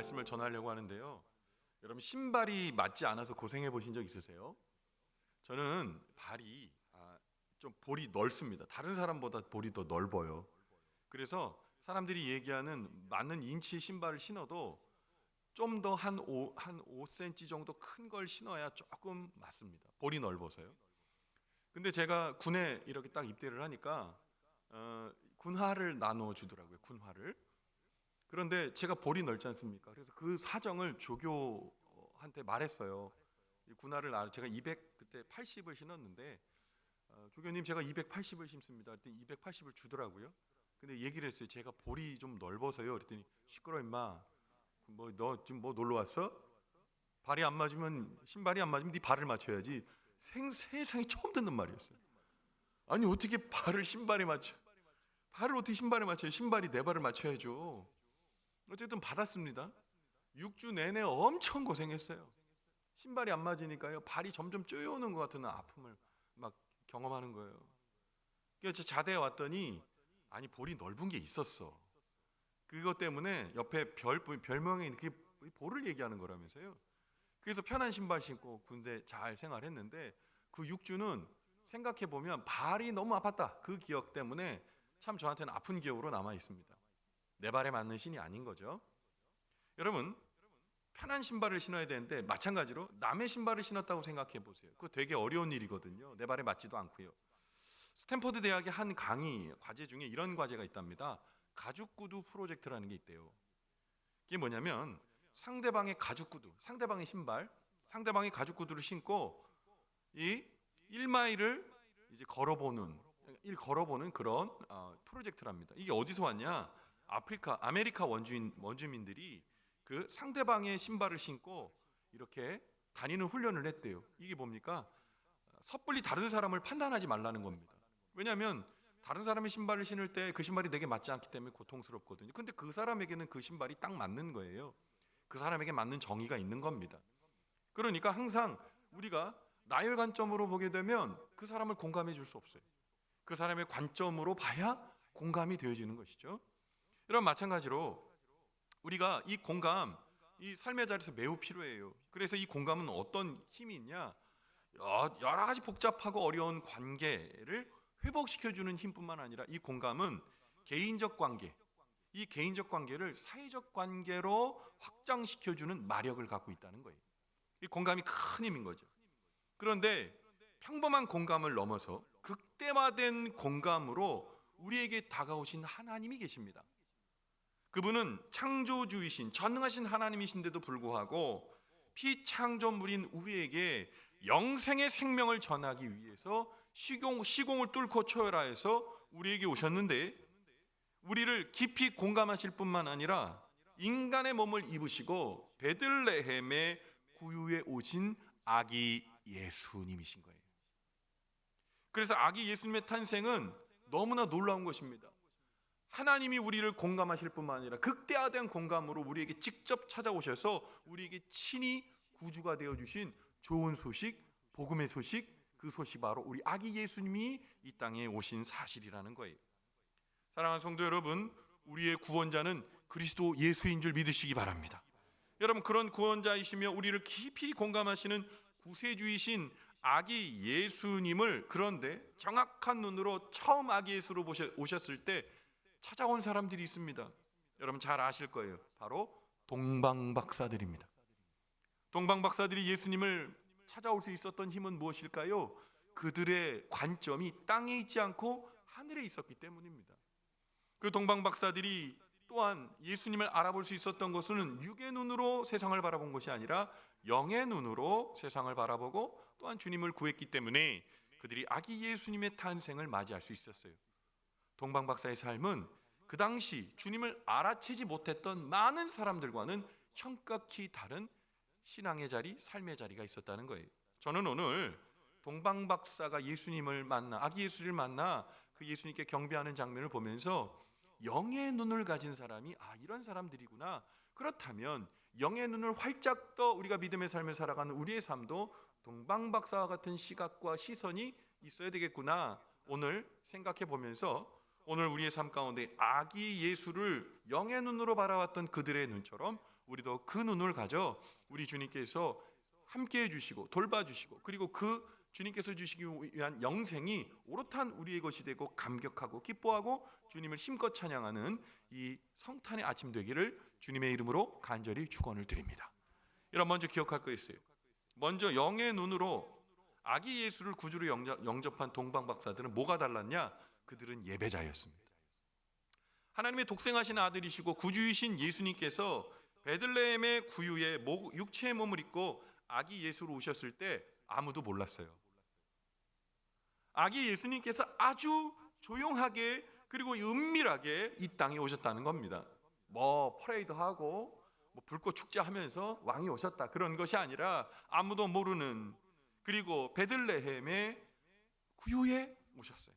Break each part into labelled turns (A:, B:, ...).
A: 말씀을 전하려고 하는데요. 여러분 신발이 맞지 않아서 고생해 보신 적 있으세요? 저는 발이 좀 볼이 넓습니다. 다른 사람보다 볼이 더 넓어요. 그래서 사람들이 얘기하는 맞는 인치 신발을 신어도 좀 더 한 5cm 정도 큰 걸 신어야 조금 맞습니다. 볼이 넓어서요. 근데 제가 군에 이렇게 딱 입대를 하니까 군화를 나눠 주더라고요. 군화를. 그런데 제가 볼이 넓지 않습니까? 그래서 그 사정을 조교한테 말했어요. 이 군화를 제가 200 그때 80을 신었는데 조교님 제가 280을 신습니다. 그랬더니 280을 주더라고요. 근데 얘기를 했어요. 제가 볼이 좀 넓어서요. 그랬더니 시끄러 임마. 뭐 너 지금 뭐 놀러 왔어? 발이 안 맞으면 신발이 안 맞으면 네 발을 맞춰야지. 세상에 처음 듣는 말이었어요. 아니 어떻게 발을 신발에 맞춰? 발을 어떻게 신발에 맞춰요? 신발이 내 발을 맞춰야죠. 어쨌든 받았습니다. 6주 내내 엄청 고생했어요. 신발이 안 맞으니까요. 발이 점점 쪼여오는 것 같은 아픔을 막 경험하는 거예요. 그래서 자대에 왔더니 아니 볼이 넓은 게 있었어. 그것 때문에 옆에 별명이 그 볼을 얘기하는 거라면서요. 그래서 편한 신발 신고 군대 잘 생활했는데 그 6주는 생각해 보면 발이 너무 아팠다. 그 기억 때문에 참 저한테는 아픈 기억으로 남아 있습니다. 내 발에 맞는 신이 아닌 거죠. 여러분 편한 신발을 신어야 되는데 마찬가지로 남의 신발을 신었다고 생각해 보세요. 그거 되게 어려운 일이거든요. 내 발에 맞지도 않고요. 스탠퍼드 대학의 한 강의 과제 중에 이런 과제가 있답니다. 가죽 구두 프로젝트라는 게 있대요. 이게 뭐냐면 상대방의 가죽 구두, 상대방의 신발, 상대방의 가죽 구두를 신고 이 1마일을 이제 걸어보는 그런 프로젝트랍니다. 이게 어디서 왔냐? 아메리카 원주민들이 그 상대방의 신발을 신고 이렇게 다니는 훈련을 했대요. 이게 뭡니까? 섣불리 다른 사람을 판단하지 말라는 겁니다. 왜냐하면 다른 사람의 신발을 신을 때 그 신발이 내게 맞지 않기 때문에 고통스럽거든요. 근데 그 사람에게는 그 신발이 딱 맞는 거예요. 그 사람에게 맞는 정의가 있는 겁니다. 그러니까 항상 우리가 나의 관점으로 보게 되면 그 사람을 공감해 줄 수 없어요. 그 사람의 관점으로 봐야 공감이 되어지는 것이죠. 이런 마찬가지로 우리가 이 공감, 이 삶의 자리에서 매우 필요해요. 그래서 이 공감은 어떤 힘이 있냐? 여러 가지 복잡하고 어려운 관계를 회복시켜주는 힘뿐만 아니라 이 공감은 개인적 관계, 이 개인적 관계를 사회적 관계로 확장시켜주는 마력을 갖고 있다는 거예요. 이 공감이 큰 힘인 거죠. 그런데 평범한 공감을 넘어서 극대화된 공감으로 우리에게 다가오신 하나님이 계십니다. 그분은 창조주이신 전능하신 하나님이신데도 불구하고 피창조물인 우리에게 영생의 생명을 전하기 위해서 시공을 뚫고 초월하여서 우리에게 오셨는데 우리를 깊이 공감하실 뿐만 아니라 인간의 몸을 입으시고 베들레헴의 구유에 오신 아기 예수님이신 거예요. 그래서 아기 예수님의 탄생은 너무나 놀라운 것입니다. 하나님이 우리를 공감하실 뿐만 아니라 극대화된 공감으로 우리에게 직접 찾아오셔서 우리에게 친히 구주가 되어주신 좋은 소식, 복음의 소식, 그 소식이 바로 우리 아기 예수님이 이 땅에 오신 사실이라는 거예요. 사랑하는 성도 여러분, 우리의 구원자는 그리스도 예수인 줄 믿으시기 바랍니다. 여러분 그런 구원자이시며 우리를 깊이 공감하시는 구세주이신 아기 예수님을 그런데 정확한 눈으로 처음 아기 예수로 오셨을 때 찾아온 사람들이 있습니다. 여러분 잘 아실 거예요. 바로 동방박사들입니다. 동방박사들이 예수님을 찾아올 수 있었던 힘은 무엇일까요? 그들의 관점이 땅에 있지 않고 하늘에 있었기 때문입니다. 그 동방박사들이 또한 예수님을 알아볼 수 있었던 것은 육의 눈으로 세상을 바라본 것이 아니라 영의 눈으로 세상을 바라보고 또한 주님을 구했기 때문에 그들이 아기 예수님의 탄생을 맞이할 수 있었어요. 동방박사의 삶은 그 당시 주님을 알아채지 못했던 많은 사람들과는 현격히 다른 신앙의 자리, 삶의 자리가 있었다는 거예요. 저는 오늘 동방박사가 예수님을 만나, 아기 예수를 만나 그 예수님께 경배하는 장면을 보면서 영의 눈을 가진 사람이 이런 사람들이구나. 그렇다면 영의 눈을 활짝 떠 우리가 믿음의 삶을 살아가는 우리의 삶도 동방박사와 같은 시각과 시선이 있어야 되겠구나. 오늘 생각해 보면서 오늘 우리의 삶 가운데 아기 예수를 영의 눈으로 바라왔던 그들의 눈처럼 우리도 그 눈을 가져 우리 주님께서 함께 해주시고 돌봐주시고, 그리고 그 주님께서 주시기 위한 영생이 오롯한 우리의 것이 되고 감격하고 기뻐하고 주님을 힘껏 찬양하는 이 성탄의 아침 되기를 주님의 이름으로 간절히 축원을 드립니다. 여러분, 먼저 기억할 거 있어요. 먼저 영의 눈으로 아기 예수를 구주로 영접한 동방박사들은 뭐가 달랐냐? 그들은 예배자였습니다. 하나님의 독생하신 아들이시고 구주이신 예수님께서 베들레헴의 구유에 육체의 몸을 입고 아기 예수로 오셨을 때 아무도 몰랐어요. 아기 예수님께서 아주 조용하게 그리고 은밀하게 이 땅에 오셨다는 겁니다. 뭐 퍼레이드하고 불꽃 축제하면서 왕이 오셨다, 그런 것이 아니라 아무도 모르는, 그리고 베들레헴의 구유에 오셨어요.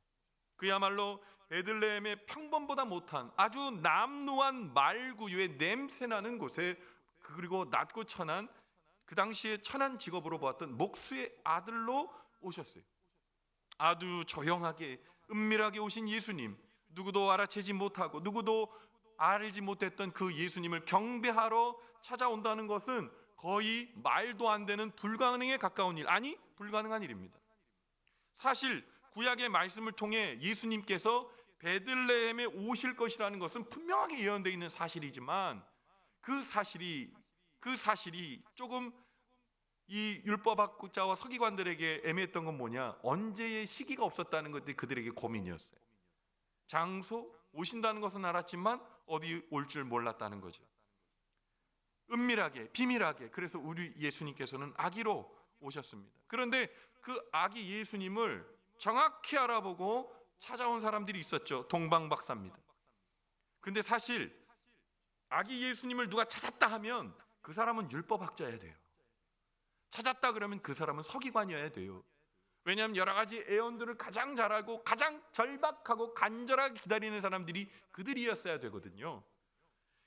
A: 그야말로 베들레헴의 평범보다 못한 아주 남루한 말구유의 냄새나는 곳에, 그리고 낮고 천한, 그 당시에 천한 직업으로 보았던 목수의 아들로 오셨어요. 아주 조용하게 은밀하게 오신 예수님, 누구도 알아채지 못하고 누구도 알지 못했던 그 예수님을 경배하러 찾아온다는 것은 거의 말도 안 되는 불가능에 가까운 일, 아니 불가능한 일입니다. 사실 구약의 말씀을 통해 예수님께서 베들레헴에 오실 것이라는 것은 분명하게 예언되어 있는 사실이지만 그 사실이 조금 이 율법학자와 서기관들에게 애매했던 건 뭐냐? 언제의 시기가 없었다는 것이 그들에게 고민이었어요. 장소, 오신다는 것은 알았지만 어디 올 줄 몰랐다는 거죠. 은밀하게 비밀하게, 그래서 우리 예수님께서는 아기로 오셨습니다. 그런데 그 아기 예수님을 정확히 알아보고 찾아온 사람들이 있었죠. 동방박사입니다. 근데 사실 아기 예수님을 누가 찾았다 하면 그 사람은 율법학자여야 돼요. 찾았다 그러면 그 사람은 서기관이어야 돼요. 왜냐하면 여러 가지 애언들을 가장 잘 알고 가장 절박하고 간절하게 기다리는 사람들이 그들이었어야 되거든요.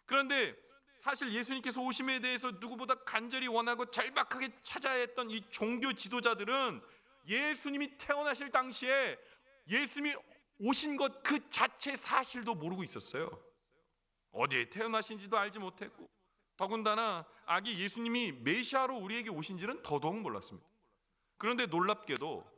A: 그런데 사실 예수님께서 오심에 대해서 누구보다 간절히 원하고 절박하게 찾아야 했던 이 종교 지도자들은 예수님이 태어나실 당시에 예수님이 오신 것 그 자체 사실도 모르고 있었어요. 어디에 태어나신지도 알지 못했고, 더군다나 아기 예수님이 메시아로 우리에게 오신지는 더더욱 몰랐습니다. 그런데 놀랍게도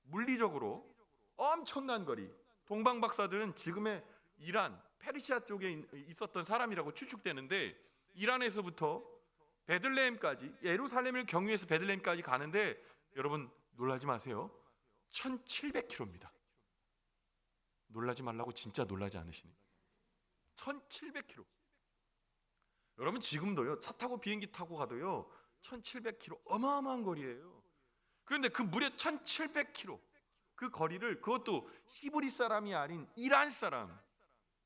A: 물리적으로 엄청난 거리, 동방박사들은 지금의 이란, 페르시아 쪽에 있었던 사람이라고 추측되는데, 이란에서부터 베들레헴까지, 예루살렘을 경유해서 베들레헴까지 가는데 여러분 놀라지 마세요. 1700km입니다. 놀라지 말라고 진짜 놀라지 않으시니 1700km. 여러분 지금도요, 차 타고 비행기 타고 가도요 1700km 어마어마한 거리예요. 그런데 그 무려 1700km 그 거리를, 그것도 히브리 사람이 아닌 이란 사람,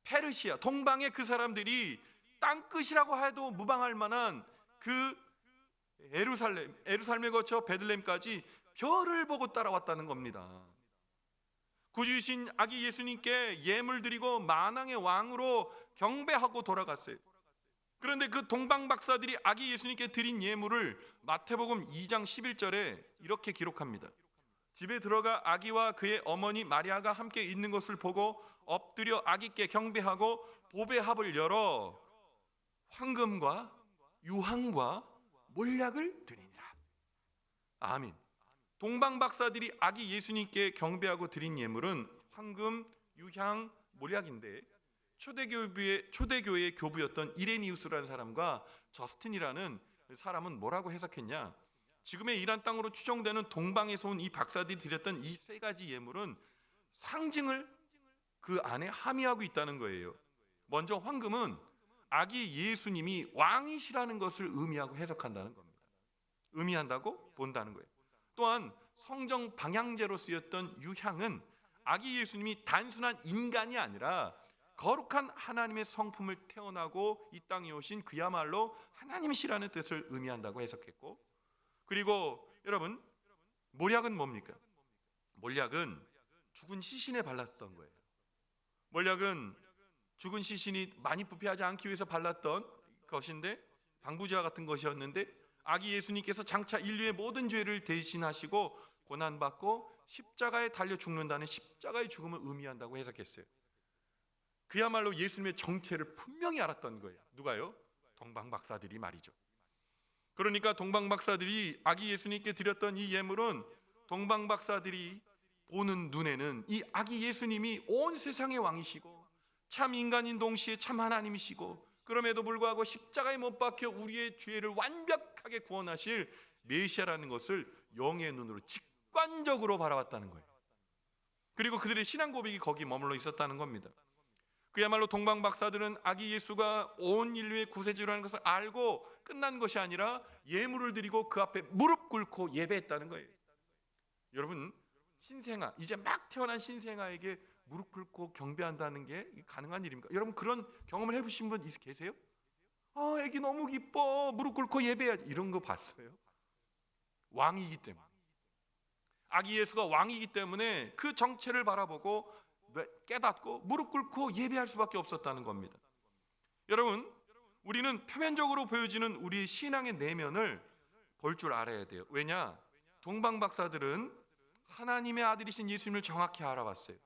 A: 페르시아, 동방의 그 사람들이 땅끝이라고 해도 무방할 만한 그 예루살렘을 거쳐 베들레헴까지 별을 보고 따라왔다는 겁니다. 구주이신 아기 예수님께 예물 드리고 만왕의 왕으로 경배하고 돌아갔어요. 그런데 그 동방박사들이 아기 예수님께 드린 예물을 마태복음 2장 11절에 이렇게 기록합니다. 집에 들어가 아기와 그의 어머니 마리아가 함께 있는 것을 보고 엎드려 아기께 경배하고 보배합을 열어 황금과 유황과 몰약을 드리니라. 아멘. 동방박사들이 아기 예수님께 경배하고 드린 예물은 황금, 유향, 몰약인데 초대교회의 교부였던 이레니우스라는 사람과 저스틴이라는 사람은 뭐라고 해석했냐? 지금의 이란 땅으로 추정되는 동방에서 온 이 박사들이 드렸던 이 세 가지 예물은 상징을 그 안에 함의하고 있다는 거예요. 먼저 황금은 아기 예수님이 왕이시라는 것을 의미하고 해석한다는 겁니다. 의미한다고 본다는 거예요. 또한 성정 방향제로 쓰였던 유향은 아기 예수님이 단순한 인간이 아니라 거룩한 하나님의 성품을 태어나고 이 땅에 오신 그야말로 하나님이시라는 뜻을 의미한다고 해석했고, 그리고 여러분 몰약은 뭡니까? 몰약은 죽은 시신에 발랐던 거예요. 몰약은 죽은 시신이 많이 부패하지 않기 위해서 발랐던 것인데, 방부제와 같은 것이었는데 아기 예수님께서 장차 인류의 모든 죄를 대신하시고 고난받고 십자가에 달려 죽는다는 십자가의 죽음을 의미한다고 해석했어요. 그야말로 예수님의 정체를 분명히 알았던 거예요. 누가요? 동방박사들이 말이죠. 그러니까 동방박사들이 아기 예수님께 드렸던 이 예물은 동방박사들이 보는 눈에는 이 아기 예수님이 온 세상의 왕이시고 참 인간인 동시에 참 하나님이시고 그럼에도 불구하고 십자가에 못 박혀 우리의 죄를 완벽하게 구원하실 메시아라는 것을 영의 눈으로 직관적으로 바라봤다는 거예요. 그리고 그들의 신앙 고백이 거기 머물러 있었다는 겁니다. 그야말로 동방박사들은 아기 예수가 온 인류의 구세주라는 것을 알고 끝난 것이 아니라 예물을 드리고 그 앞에 무릎 꿇고 예배했다는 거예요. 여러분, 신생아, 이제 막 태어난 신생아에게 무릎 꿇고 경배한다는 게 가능한 일입니까? 여러분, 그런 경험을 해보신 분 계세요? 애기 너무 기뻐, 무릎 꿇고 예배해야지, 이런 거 봤어요? 왕이기 때문에, 아기 예수가 왕이기 때문에 그 정체를 바라보고 깨닫고 무릎 꿇고 예배할 수밖에 없었다는 겁니다. 여러분, 우리는 표면적으로 보여지는 우리의 신앙의 내면을 볼 줄 알아야 돼요. 왜냐? 동방박사들은 하나님의 아들이신 예수님을 정확히 알아봤어요.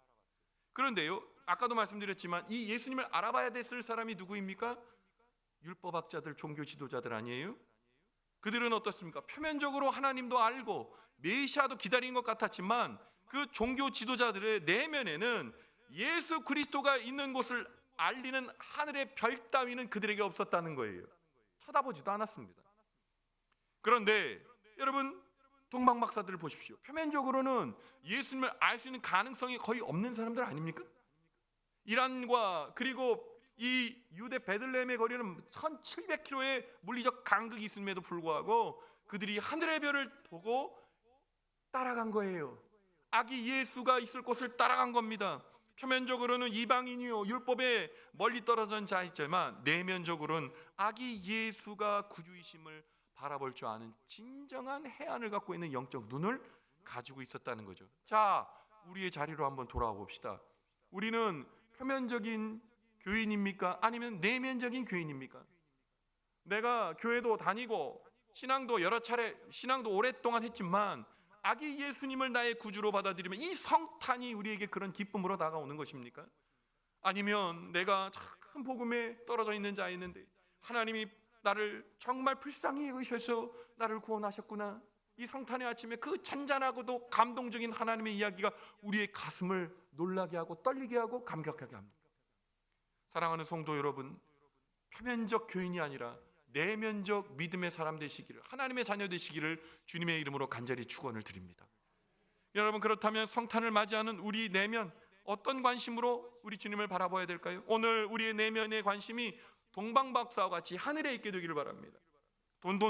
A: 그런데요, 아까도 말씀드렸지만 이 예수님을 알아봐야 됐을 사람이 누구입니까? 율법학자들, 종교 지도자들 아니에요? 그들은 어떻습니까? 표면적으로 하나님도 알고 메시아도 기다린 것 같았지만 그 종교 지도자들의 내면에는 예수 그리스도가 있는 곳을 알리는 하늘의 별 따위는 그들에게 없었다는 거예요. 쳐다보지도 않았습니다. 그런데 여러분, 동방박사들을 보십시오. 표면적으로는 예수님을 알 수 있는 가능성이 거의 없는 사람들 아닙니까? 이란과 그리고 이 유대 베들레헴의 거리는 1700km의 물리적 간극이 있음에도 불구하고 그들이 하늘의 별을 보고 따라간 거예요. 아기 예수가 있을 곳을 따라간 겁니다. 표면적으로는 이방인이요 율법에 멀리 떨어진 자이지만 내면적으로는 아기 예수가 구주이심을 바라볼 줄 아는 진정한 해안을 갖고 있는 영적 눈을 가지고 있었다는 거죠. 자, 우리의 자리로 한번 돌아와 봅시다. 우리는 표면적인 교인입니까? 아니면 내면적인 교인입니까? 내가 교회도 다니고 신앙도 여러 차례, 신앙도 오랫동안 했지만 아기 예수님을 나의 구주로 받아들이면 이 성탄이 우리에게 그런 기쁨으로 다가오는 것입니까? 아니면 내가 참 복음에 떨어져 있는 자였는데 하나님이 나를 정말 불쌍히 여기셔서 나를 구원하셨구나, 이 성탄의 아침에 그 잔잔하고도 감동적인 하나님의 이야기가 우리의 가슴을 놀라게 하고 떨리게 하고 감격하게 합니다. 사랑하는 성도 여러분, 표면적 교인이 아니라 내면적 믿음의 사람 되시기를, 하나님의 자녀 되시기를 주님의 이름으로 간절히 축원을 드립니다. 여러분, 그렇다면 성탄을 맞이하는 우리 내면 어떤 관심으로 우리 주님을 바라봐야 될까요? 오늘 우리의 내면의 관심이 동방박사와 같이 하늘에 있게 되기를 바랍니다. 돈,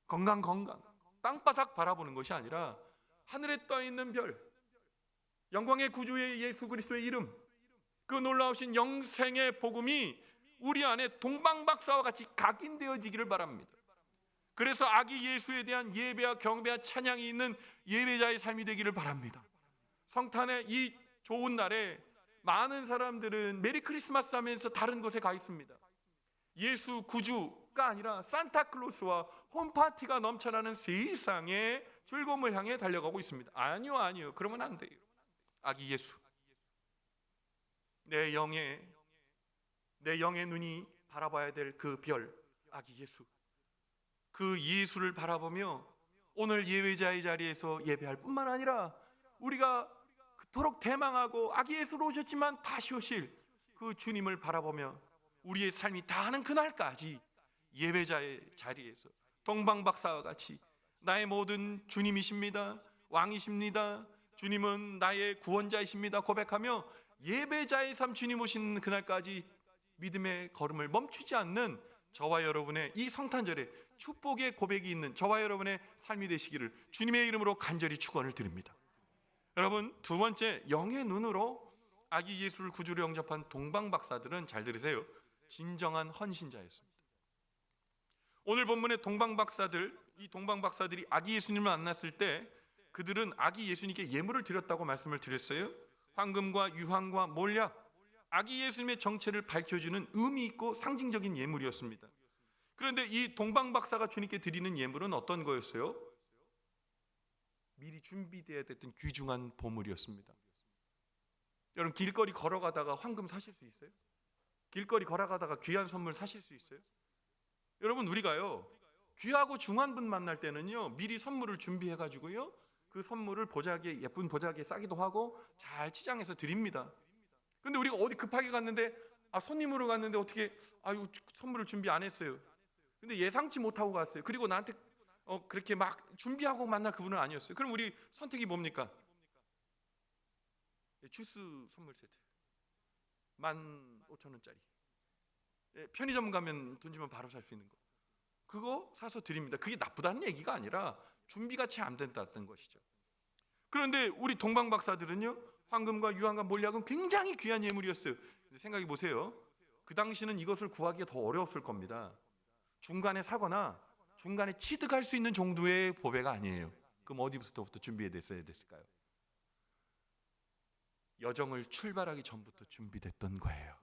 A: 건강, 땅바닥 바라보는 것이 아니라 하늘에 떠 있는 별, 영광의 구주의 예수 그리스도의 이름, 그 놀라우신 영생의 복음이 우리 안에 동방박사와 같이 각인되어지기를 바랍니다. 그래서 아기 예수에 대한 예배와 경배와 찬양이 있는 예배자의 삶이 되기를 바랍니다. 성탄의 이 좋은 날에 많은 사람들은 메리 크리스마스 하면서 다른 곳에 가 있습니다. 예수 구주가 아니라 산타클로스와 홈파티가 넘쳐나는 세상의 즐거움을 향해 달려가고 있습니다. 아니요, 그러면 안 돼요. 아기 예수, 내 영의 눈이 바라봐야 될 그 별, 아기 예수, 그 예수를 바라보며 오늘 예배자의 자리에서 예배할 뿐만 아니라 우리가 그토록 대망하고 아기 예수로 오셨지만 다시 오실 그 주님을 바라보며 우리의 삶이 다하는 그날까지 예배자의 자리에서 동방박사와 같이 나의 모든 주님이십니다, 왕이십니다, 주님은 나의 구원자이십니다 고백하며 예배자의 삶, 주님 오시는 그날까지 믿음의 걸음을 멈추지 않는 저와 여러분의 이 성탄절에 축복의 고백이 있는 저와 여러분의 삶이 되시기를 주님의 이름으로 간절히 축원을 드립니다. 여러분, 두 번째, 영의 눈으로 아기 예수를 구주로 영접한 동방박사들은, 잘 들으세요, 진정한 헌신자였습니다. 오늘 본문의 이 동방박사들이 아기 예수님을 만났을 때 그들은 아기 예수님께 예물을 드렸다고 말씀을 드렸어요. 황금과 유황과 몰약, 아기 예수님의 정체를 밝혀주는 의미 있고 상징적인 예물이었습니다. 그런데 이 동방박사가 주님께 드리는 예물은 어떤 거였어요? 미리 준비되어야 됐던 귀중한 보물이었습니다. 여러분, 길거리 걸어가다가 황금 사실 수 있어요? 길거리 걸어가다가 귀한 선물 사실 수 있어요? 여러분, 우리가요 귀하고 중한 분 만날 때는요 미리 선물을 준비해 가지고요 그 선물을 보자기에, 예쁜 보자기에 싸기도 하고 잘 치장해서 드립니다. 근데 우리가 어디 급하게 갔는데 손님으로 갔는데 어떻게 선물을 준비 안 했어요. 근데 예상치 못하고 갔어요. 그리고 나한테 그렇게 막 준비하고 만날 그분은 아니었어요. 그럼 우리 선택이 뭡니까? 주스 선물 세트 15,000원짜리, 편의점 가면 돈 주면 바로 살 수 있는 거, 그거 사서 드립니다. 그게 나쁘다는 얘기가 아니라 준비가 채 안 된다는 것이죠. 그런데 우리 동방 박사들은요 황금과 유황과 몰약은 굉장히 귀한 예물이었어요. 생각해 보세요. 그 당시는 이것을 구하기가 더 어려웠을 겁니다. 중간에 사거나 중간에 취득할 수 있는 정도의 보배가 아니에요. 그럼 어디부터 준비됐어야 됐을까요? 여정을 출발하기 전부터 준비됐던 거예요.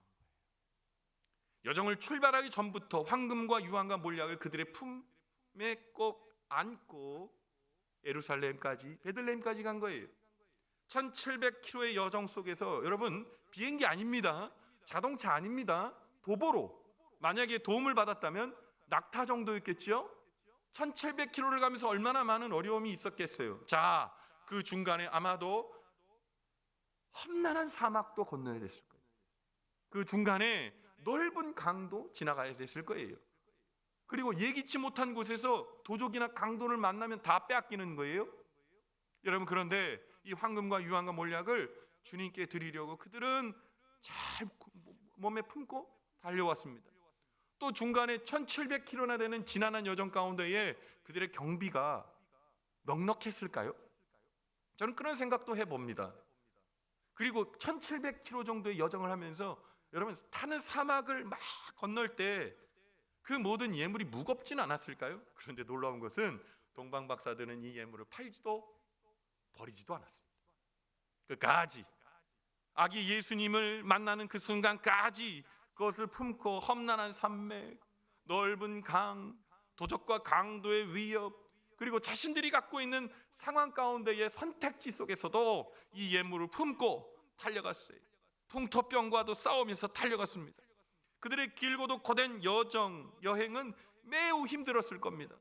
A: 여정을 출발하기 전부터 황금과 유황과 몰약을 그들의 품에 꼭 안고 예루살렘까지, 베들레헴까지 간 거예요. 1700km의 여정 속에서, 여러분 비행기 아닙니다, 자동차 아닙니다, 도보로 만약에 도움을 받았다면 낙타 정도였겠죠. 1700km를 가면서 얼마나 많은 어려움이 있었겠어요. 자, 그 중간에 아마도 험난한 사막도 건너야 됐을 거예요. 그 중간에 넓은 강도 지나가야 됐을 거예요. 그리고 예기치 못한 곳에서 도적이나 강도를 만나면 다 빼앗기는 거예요. 여러분, 그런데 이 황금과 유황과 몰약을 주님께 드리려고 그들은 잘 몸에 품고 달려왔습니다. 또 중간에 1700km나 되는 지난한 여정 가운데에 그들의 경비가 넉넉했을까요? 저는 그런 생각도 해봅니다. 그리고 1700km 정도의 여정을 하면서 여러분 타는 사막을 막 건널 때 그 모든 예물이 무겁진 않았을까요? 그런데 놀라운 것은 동방 박사들은 이 예물을 팔지도 버리지도 않았습니다. 끝까지 아기 예수님을 만나는 그 순간까지 그것을 품고 험난한 산맥, 넓은 강, 도적과 강도의 위협, 그리고 자신들이 갖고 있는 상황 가운데의 선택지 속에서도 이 예물을 품고 달려갔어요. 풍토병과도 싸우면서 달려갔습니다. 그들의 길고도 고된 여행은 매우 힘들었을 겁니다.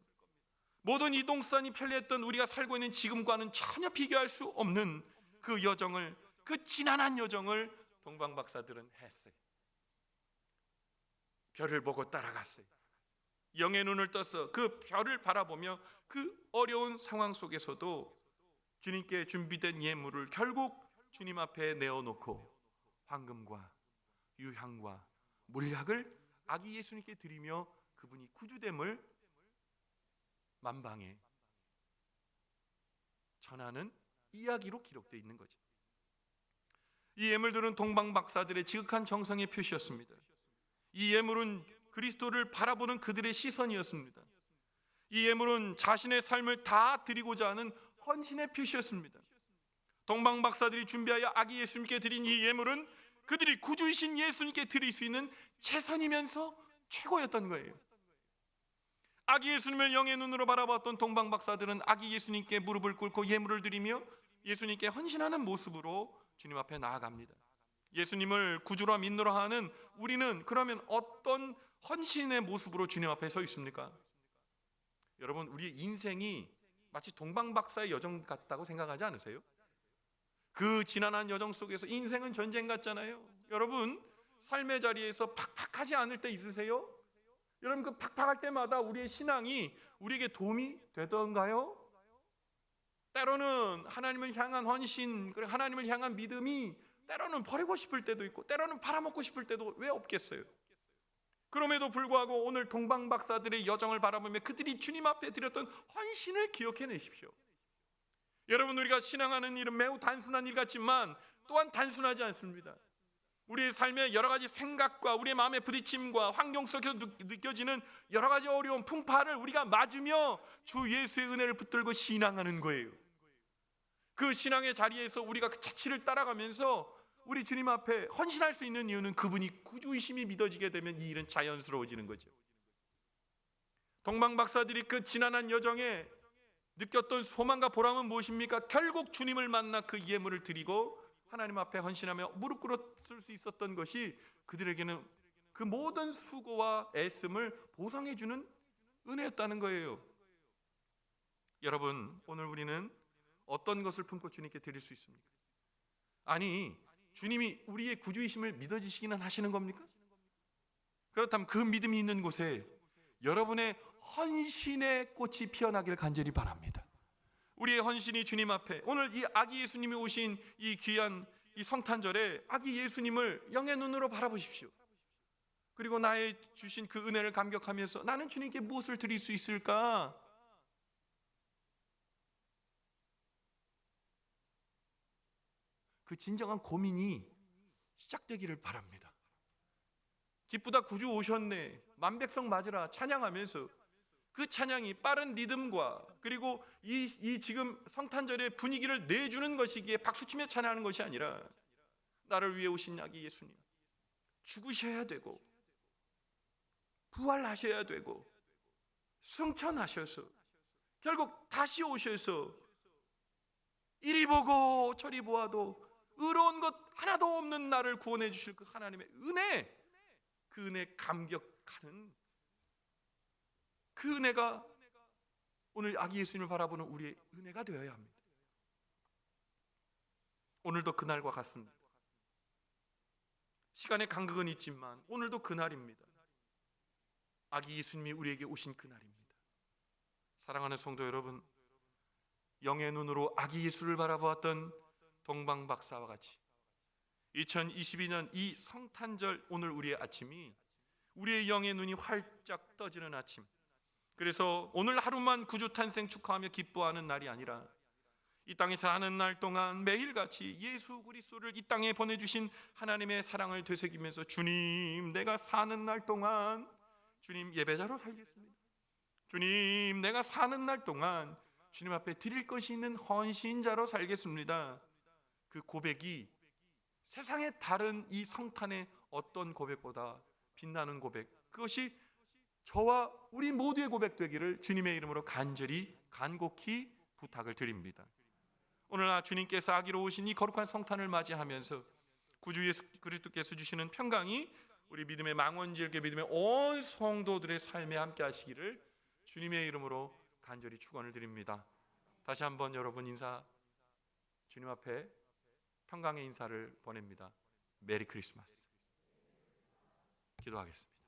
A: 모든 이동수단이 편리했던 우리가 살고 있는 지금과는 전혀 비교할 수 없는 그 여정을, 그 지난한 여정을 동방 박사들은 했어요. 별을 보고 따라갔어요. 영의 눈을 떠서 그 별을 바라보며 그 어려운 상황 속에서도 주님께 준비된 예물을 결국 주님 앞에 내어놓고 황금과 유향과 몰약을 아기 예수님께 드리며 그분이 구주됨을 만방에 전하는 이야기로 기록되어 있는 거죠. 이 예물들은 동방 박사들의 지극한 정성의 표시였습니다. 이 예물은 그리스도를 바라보는 그들의 시선이었습니다. 이 예물은 자신의 삶을 다 드리고자 하는 헌신의 표시였습니다. 동방 박사들이 준비하여 아기 예수님께 드린 이 예물은 그들이 구주이신 예수님께 드릴 수 있는 최선이면서 최고였던 거예요. 아기 예수님을 영의 눈으로 바라봤던 동방 박사들은 아기 예수님께 무릎을 꿇고 예물을 드리며 예수님께 헌신하는 모습으로 주님 앞에 나아갑니다. 예수님을 구주로 믿노라 하는 우리는 그러면 어떤 헌신의 모습으로 주님 앞에 서 있습니까? 여러분, 우리의 인생이 마치 동방 박사의 여정 같다고 생각하지 않으세요? 그 지난한 여정 속에서 인생은 전쟁 같잖아요. 여러분, 삶의 자리에서 팍팍하지 않을 때 있으세요? 여러분, 그 팍팍할 때마다 우리의 신앙이 우리에게 도움이 되던가요? 때로는 하나님을 향한 헌신, 그리고 하나님을 향한 믿음이 때로는 버리고 싶을 때도 있고 때로는 팔아먹고 싶을 때도 왜 없겠어요? 그럼에도 불구하고 오늘 동방 박사들의 여정을 바라보며 그들이 주님 앞에 드렸던 헌신을 기억해 내십시오. 여러분, 우리가 신앙하는 일은 매우 단순한 일 같지만 또한 단순하지 않습니다. 우리의 삶의 여러 가지 생각과 우리의 마음의 부딪힘과 환경 속에서 느껴지는 여러 가지 어려운 풍파를 우리가 맞으며 주 예수의 은혜를 붙들고 신앙하는 거예요. 그 신앙의 자리에서 우리가 그 자취를 따라가면서 우리 주님 앞에 헌신할 수 있는 이유는 그분이 구주이심이 믿어지게 되면 이 일은 자연스러워지는 거죠. 동방 박사들이 그 지난한 여정에 느꼈던 소망과 보람은 무엇입니까? 결국 주님을 만나 그 예물을 드리고 하나님 앞에 헌신하며 무릎 꿇었을 수 있었던 것이 그들에게는 그 모든 수고와 애씀을 보상해 주는 은혜였다는 거예요. 여러분, 오늘 우리는 어떤 것을 품고 주님께 드릴 수 있습니까? 아니, 주님이 우리의 구주이심을 믿어지시기는 하시는 겁니까? 그렇다면 그 믿음이 있는 곳에 여러분의 헌신의 꽃이 피어나길 간절히 바랍니다. 우리의 헌신이 주님 앞에, 오늘 이 아기 예수님이 오신 이 귀한 이 성탄절에 아기 예수님을 영의 눈으로 바라보십시오. 그리고 나의 주신 그 은혜를 감격하면서 나는 주님께 무엇을 드릴 수 있을까? 그 진정한 고민이 시작되기를 바랍니다. 기쁘다 구주 오셨네, 만백성 맞으라 찬양하면서 그 찬양이 빠른 리듬과 그리고 이 지금 성탄절의 분위기를 내주는 것이기에 박수치며 찬양하는 것이 아니라 나를 위해 오신 아기 예수님 죽으셔야 되고 부활하셔야 되고 승천하셔서 결국 다시 오셔서 이리 보고 저리 보아도 의로운 것 하나도 없는 나를 구원해 주실 그 하나님의 은혜, 그 은혜 감격하는 그 은혜가 오늘 아기 예수님을 바라보는 우리의 은혜가 되어야 합니다. 오늘도 그날과 같습니다. 시간의 간극은 있지만 오늘도 그날입니다. 아기 예수님이 우리에게 오신 그날입니다. 사랑하는 성도 여러분, 영의 눈으로 아기 예수를 바라보았던 동방 박사와 같이 2022년 이 성탄절 오늘 우리의 아침이 우리의 영의 눈이 활짝 떠지는 아침, 그래서 오늘 하루만 구주 탄생 축하하며 기뻐하는 날이 아니라 이 땅에 사는 날 동안 매일같이 예수 그리스도를 이 땅에 보내주신 하나님의 사랑을 되새기면서 주님, 내가 사는 날 동안 주님 예배자로 살겠습니다. 주님, 내가 사는 날 동안 주님 앞에 드릴 것이 있는 헌신자로 살겠습니다. 그 고백이 세상의 다른 이 성탄의 어떤 고백보다 빛나는 고백, 그것이 저와 우리 모두의 고백 되기를 주님의 이름으로 간곡히 부탁을 드립니다. 오늘 주님께서 아기로 오신 이 거룩한 성탄을 맞이하면서 구주 예수 그리스도께서 주시는 평강이 우리 믿음의 망원지역의 믿음의 온 성도들의 삶에 함께 하시기를 주님의 이름으로 간절히 축원을 드립니다. 다시 한번 여러분 인사, 주님 앞에 평강의 인사를 보냅니다. 메리 크리스마스. 기도하겠습니다.